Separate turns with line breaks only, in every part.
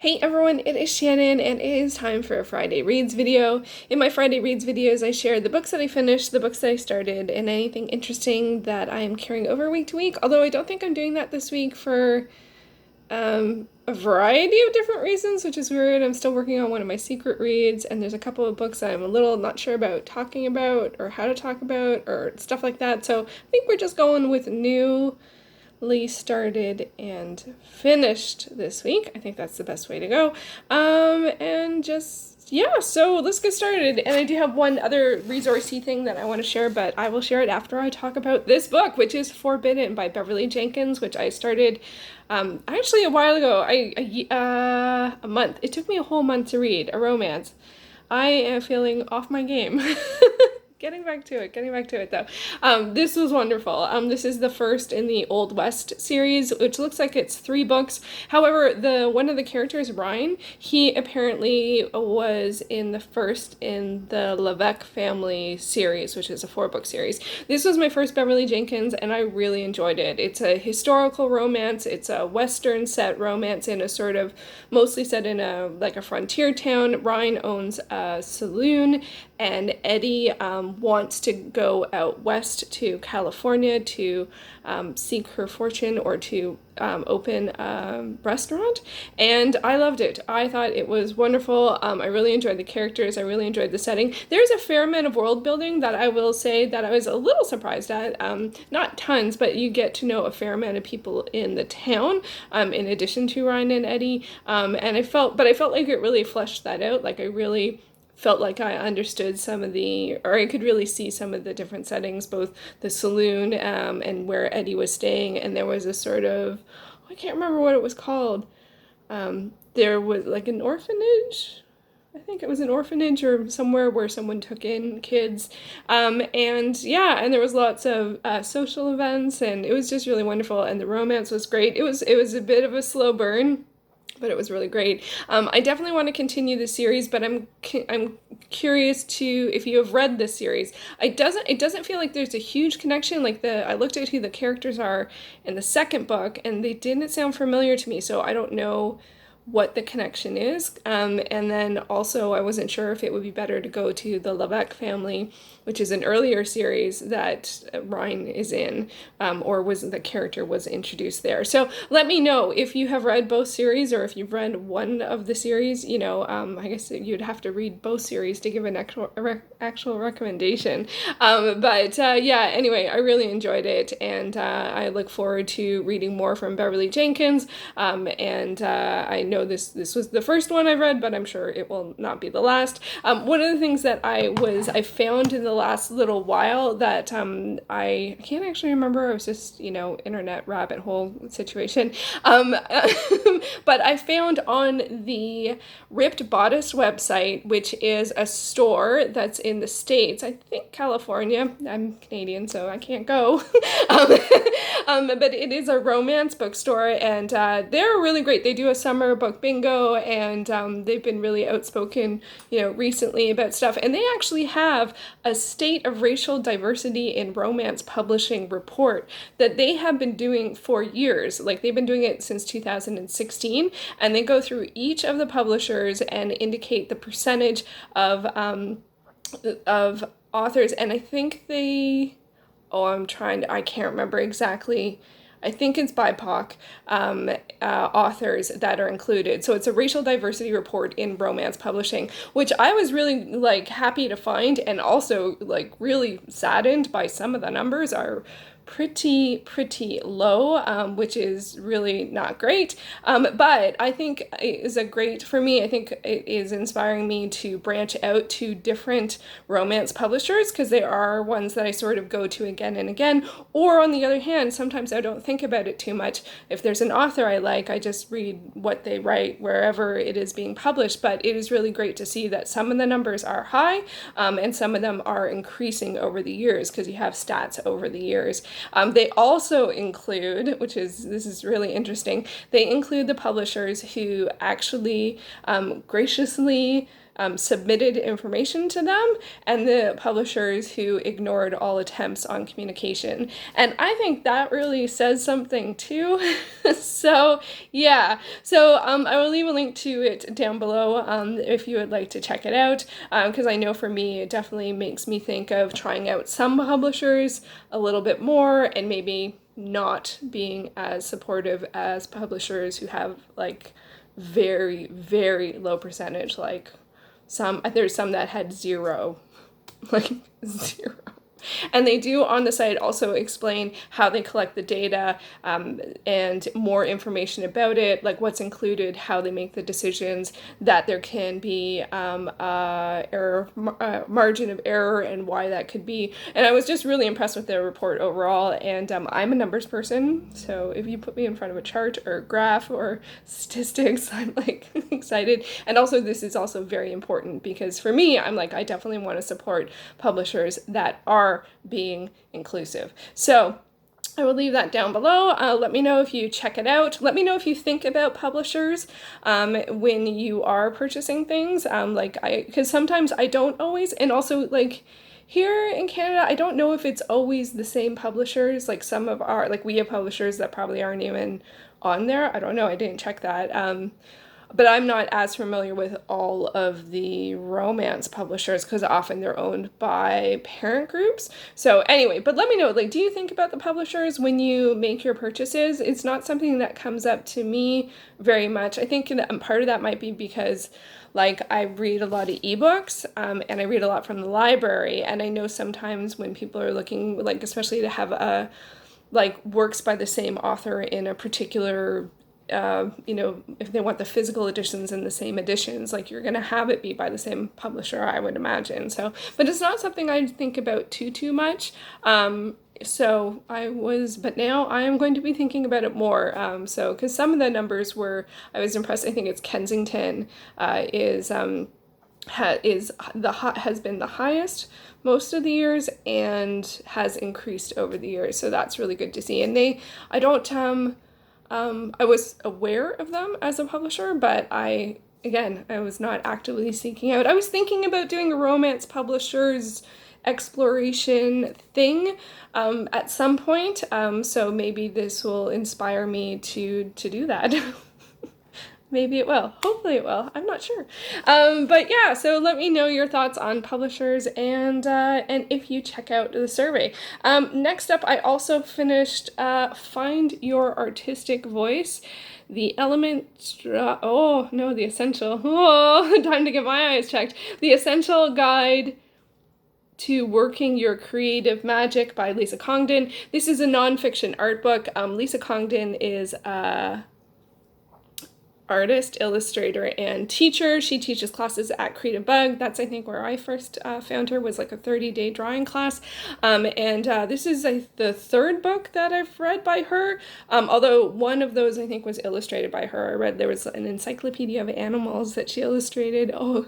Hey everyone, it is Shannon and it is time for a Friday Reads video. In my Friday Reads videos, I share the books that I finished, the books that I started, and anything interesting that I am carrying over week to week, although I don't think I'm doing that this week for a variety of different reasons, which is weird. I'm still working on one of my secret reads, and there's a couple of books I'm a little not sure about talking about or how to talk about or stuff like that, so I think we're just going with new started and finished this week. I think that's the best way to go. And just, yeah, so let's get started. And I do have one other resourcey thing that I want to share, but I will share it after I talk about this book, which is Forbidden by Beverly Jenkins, which I started actually a while ago, a month. It took me a whole month to read, a romance. I am feeling off my game. Getting back to it though. This was wonderful. This is the first in the Old West series, which looks like it's 3 books. However, one of the characters, Ryan, he apparently was in the first in the Levesque family series, which is a 4-book series. This was my first Beverly Jenkins, and I really enjoyed it. It's a historical romance. It's a Western set romance in a sort of mostly set in a frontier town. Ryan owns a saloon, and Eddie wants to go out west to California to seek her fortune or to open a restaurant, and I loved it. I thought it was wonderful. I really enjoyed the characters. I really enjoyed the setting. There's a fair amount of world building that I will say that I was a little surprised at. Not tons, but you get to know a fair amount of people in the town, in addition to Ryan and Eddie, and I felt like it really fleshed that out. Like I really felt like I understood or I could really see some of the different settings, both the saloon and where Eddie was staying, and there was a sort of, I can't remember what it was called. There was like an orphanage. I think it was an orphanage or somewhere where someone took in kids. And there was lots of social events, and it was just really wonderful, and the romance was great. It was a bit of a slow burn, but it was really great. I definitely want to continue the series, but I'm curious to if you have read this series. It doesn't feel like there's a huge connection. I looked at who the characters are in the second book, and they didn't sound familiar to me, so I don't know what the connection is. And then also I wasn't sure if it would be better to go to the Levesque family, which is an earlier series that Ryan is in, or the character was introduced there. So let me know if you have read both series, or if you've read one of the series. I guess you'd have to read both series to give an actual recommendation. Anyway, I really enjoyed it, and I look forward to reading more from Beverly Jenkins, I know this was the first one I've read, but I'm sure it will not be the last. One of the things that I found in the last little while that I can't actually remember, it was just, internet rabbit hole situation, but I found on the Ripped Bodice website, which is a store that's in the States, I think California. I'm Canadian, so I can't go. But it is a romance bookstore, and they're really great. They do a summer book bingo, and they've been really outspoken, recently about stuff. And they actually have a State of Racial Diversity in Romance Publishing report that they have been doing for years. Like, they've been doing it since 2016, and they go through each of the publishers and indicate the percentage of authors. And I think I can't remember exactly. I think it's BIPOC authors that are included. So it's a racial diversity report in romance publishing, which I was really happy to find, and also really saddened by some of the numbers are pretty low, which is really not great. But I think it is for me, I think it is inspiring me to branch out to different romance publishers, because there are ones that I sort of go to again and again. Or on the other hand, sometimes I don't think about it too much. If there's an author I like, I just read what they write wherever it is being published. But it is really great to see that some of the numbers are high, and some of them are increasing over the years, because you have stats over the years. They also include, this is really interesting, they include the publishers who actually graciously submitted information to them, and the publishers who ignored all attempts on communication. And I think that really says something too. So yeah, so I will leave a link to it down below if you would like to check it out, because I know for me it definitely makes me think of trying out some publishers a little bit more and maybe not being as supportive as publishers who have like very, very low percentage. Like there's some that had zero, like zero. And they do on the site also explain how they collect the data, and more information about it, like what's included, how they make the decisions, that there can be margin of error and why that could be. And I was just really impressed with their report overall. And I'm a numbers person, so if you put me in front of a chart or a graph or statistics, I'm like excited. And also this is also very important because for me, I'm like, I definitely want to support publishers that are being inclusive. So I will leave that down below. Let me know if you check it out. Let me know if you think about publishers when you are purchasing things. Because sometimes I don't always, and also like here in Canada, I don't know if it's always the same publishers. Like some of our, like we have publishers that probably aren't even on there. I don't know. I didn't check that. But I'm not as familiar with all of the romance publishers because often they're owned by parent groups. So anyway, but let me know, like, do you think about the publishers when you make your purchases? It's not something that comes up to me very much. I think that part of that might be because like I read a lot of ebooks and I read a lot from the library. And I know sometimes when people are looking, like especially to have a like works by the same author in a particular if they want the physical editions in the same editions, like you're going to have it be by the same publisher, I would imagine. So, but it's not something I think about too much. But now I am going to be thinking about it more. Because some of the numbers I was impressed. I think it's Kensington has been the highest most of the years and has increased over the years. So that's really good to see. And I was aware of them as a publisher, but I was not actively seeking out. I was thinking about doing a romance publishers exploration thing at some point, so maybe this will inspire me to do that. Maybe it will. Hopefully it will. I'm not sure. But yeah, so let me know your thoughts on publishers and if you check out the survey. Next up, I also finished Find Your Artistic Voice, the Essential. Oh, time to get my eyes checked. The Essential Guide to Working Your Creative Magic by Lisa Congdon. This is a nonfiction art book. Lisa Congdon is artist, illustrator, and teacher. She teaches classes at Creative Bug. That's, I think, where I first found her, was like a 30-day drawing class. This is the third book that I've read by her, although one of those, I think, was illustrated by her. I read there was an encyclopedia of animals that she illustrated. Oh,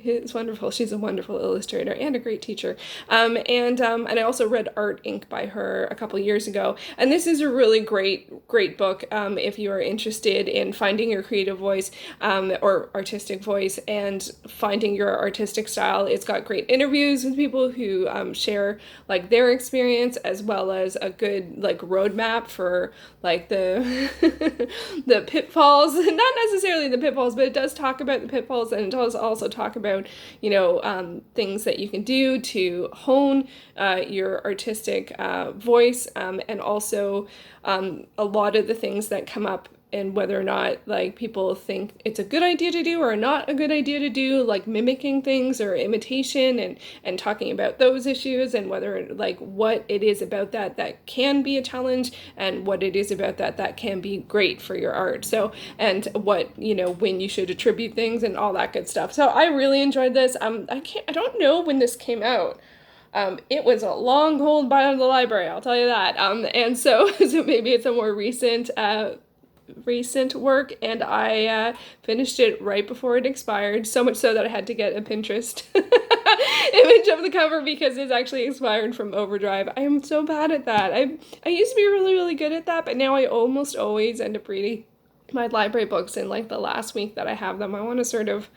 it's wonderful. She's a wonderful illustrator and a great teacher. And I also read Art Inc. by her a couple years ago. And this is a really great book if you are interested in finding your creative voice or artistic voice and finding your artistic style. It's got great interviews with people who share like their experience, as well as a good like roadmap for like the the pitfalls. Not necessarily the pitfalls, but it does talk about the pitfalls, and it does also talk about things that you can do to hone your artistic voice, and also a lot of the things that come up and whether or not like people think it's a good idea to do or not a good idea to do, like mimicking things or imitation, and talking about those issues, and whether like what it is about that can be a challenge, and what it is about that can be great for your art. So, and what, when you should attribute things and all that good stuff. So I really enjoyed this. I don't know when this came out. It was a long hold by the library, I'll tell you that. And so maybe it's a more recent work, and I finished it right before it expired, so much so that I had to get a Pinterest image of the cover because it's actually expired from Overdrive. I am so bad at that. I used to be really good at that, but now I almost always end up reading my library books in like the last week that I have them. I want to sort of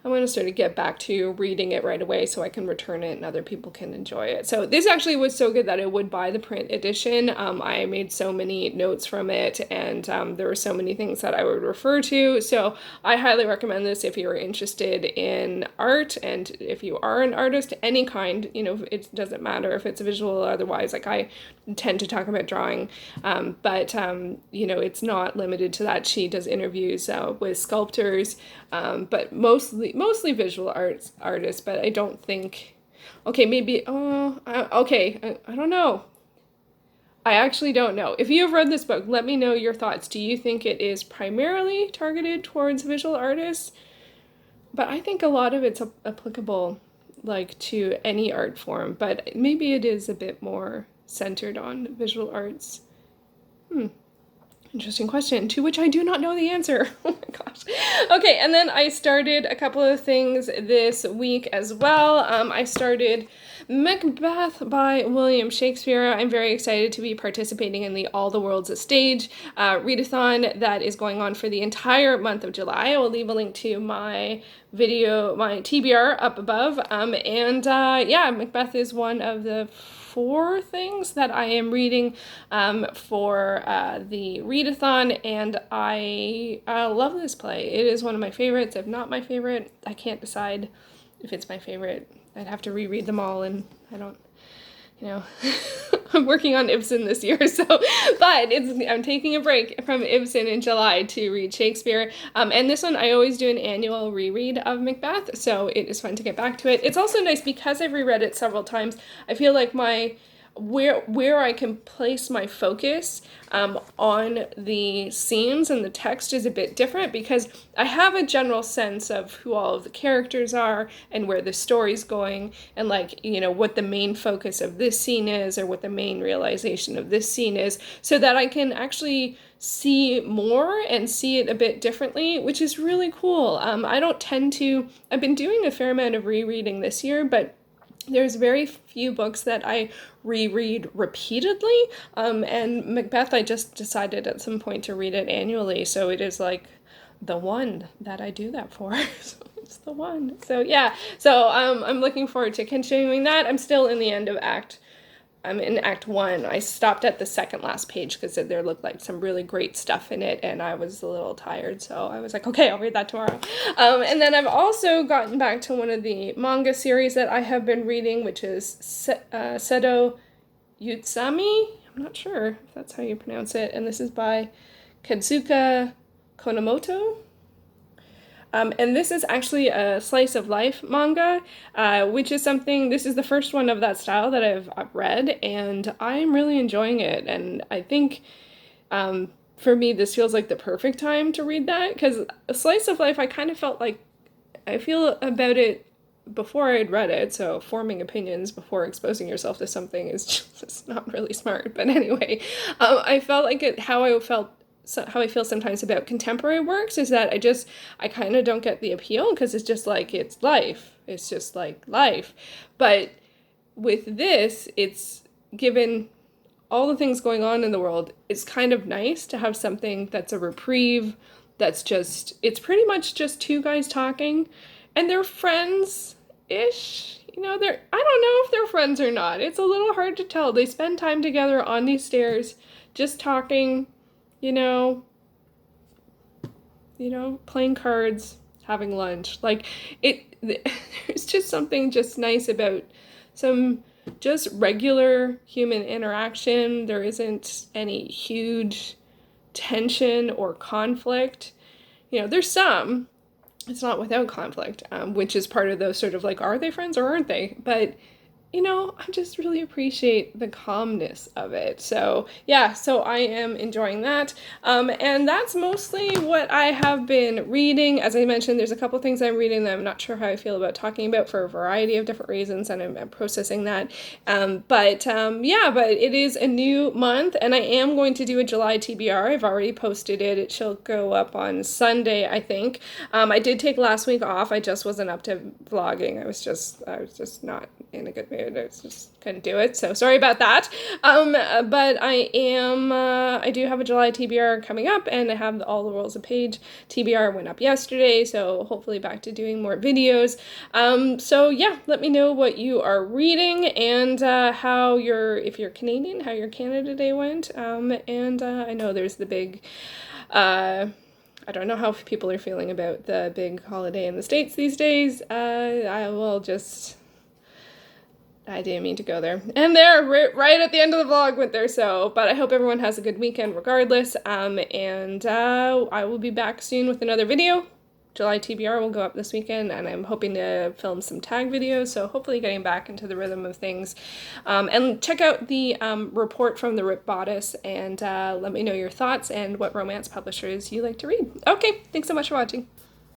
I want to sort of get back to reading it right away so I can return it and other people can enjoy it. So this actually was so good that I would buy the print edition. I made so many notes from it, and there were so many things that I would refer to. So I highly recommend this if you're interested in art, and if you are an artist, any kind, it doesn't matter if it's visual or otherwise. Like, I tend to talk about drawing, but it's not limited to that. She does interviews with sculptors, but mostly visual artists, but I don't think, okay, maybe, I don't know. I actually don't know. If you have read this book, let me know your thoughts. Do you think it is primarily targeted towards visual artists? But I think a lot of it's applicable, like, to any art form, but maybe it is a bit more centered on visual arts. Interesting question, to which I do not know the answer. Oh my gosh. Okay, and then I started a couple of things this week as well. I started Macbeth by William Shakespeare. I'm very excited to be participating in the All the World's a Stage readathon that is going on for the entire month of July. I will leave a link to my video, my TBR up above. Macbeth is one of the 4 things that I am reading for the readathon, and I love this play. It is one of my favorites, if not my favorite. I can't decide if it's my favorite. I'd have to reread them all, and I don't, I'm working on Ibsen this year, I'm taking a break from Ibsen in July to read Shakespeare. And this one, I always do an annual reread of Macbeth, so it is fun to get back to it. It's also nice because I've reread it several times. I feel like where I can place my focus on the scenes and the text is a bit different, because I have a general sense of who all of the characters are and where the story's going, and what the main focus of this scene is, or what the main realization of this scene is, so that I can actually see more and see it a bit differently, which is really cool. I've been doing a fair amount of rereading this year, but there's very few books that I reread repeatedly, and Macbeth, I just decided at some point to read it annually, so it is like the one that I do that for. So it's the one. So yeah, I'm looking forward to continuing that. I'm still in the end of I'm in Act 1. I stopped at the second last page because there looked like some really great stuff in it, and I was a little tired, so I was like, okay, I'll read that tomorrow. And then I've also gotten back to one of the manga series that I have been reading, which is Seto Utsumi. I'm not sure if that's how you pronounce it, and this is by Kadzuya Konomoto. And this is actually a slice of life manga, which is this is the first one of that style that I've read, and I'm really enjoying it. And I think for me, this feels like the perfect time to read that, because a slice of life, I kind of felt like I feel about it before I'd read it, so forming opinions before exposing yourself to something is just not really smart. But anyway, I felt like how I feel sometimes about contemporary works is that I kind of don't get the appeal, because it's just like, it's life. It's just like life. But with this, it's given all the things going on in the world, it's kind of nice to have something that's a reprieve, it's pretty much just 2 guys talking, and they're friends-ish. I don't know if they're friends or not. It's a little hard to tell. They spend time together on these stairs, just talking, playing cards, having lunch. There's just something just nice about some just regular human interaction. There isn't any huge tension or conflict. There's some. It's not without conflict, which is part of those sort of like, are they friends or aren't they? But I just really appreciate the calmness of it. So yeah, so I am enjoying that. And that's mostly what I have been reading. As I mentioned, there's a couple things I'm reading that I'm not sure how I feel about talking about for a variety of different reasons, and I'm processing that. But it is a new month, and I am going to do a July TBR. I've already posted it. It shall go up on Sunday, I think. I did take last week off. I just wasn't up to vlogging. I was just not in a good mood. I just couldn't do it, so sorry about that. But I do have a July TBR coming up, and I have All the Worlds of Page TBR went up yesterday, so hopefully back to doing more videos. So yeah, let me know what you are reading, and if you're Canadian, how your Canada Day went. And I know there's the big, I don't know how people are feeling about the big holiday in the States these days. I didn't mean to go there. And there, right at the end of the vlog went there, but I hope everyone has a good weekend regardless. And I will be back soon with another video. July TBR will go up this weekend, and I'm hoping to film some tag videos, so hopefully getting back into the rhythm of things. And check out the report from the Rip Bodice, and let me know your thoughts and what romance publishers you like to read. Okay, thanks so much for watching.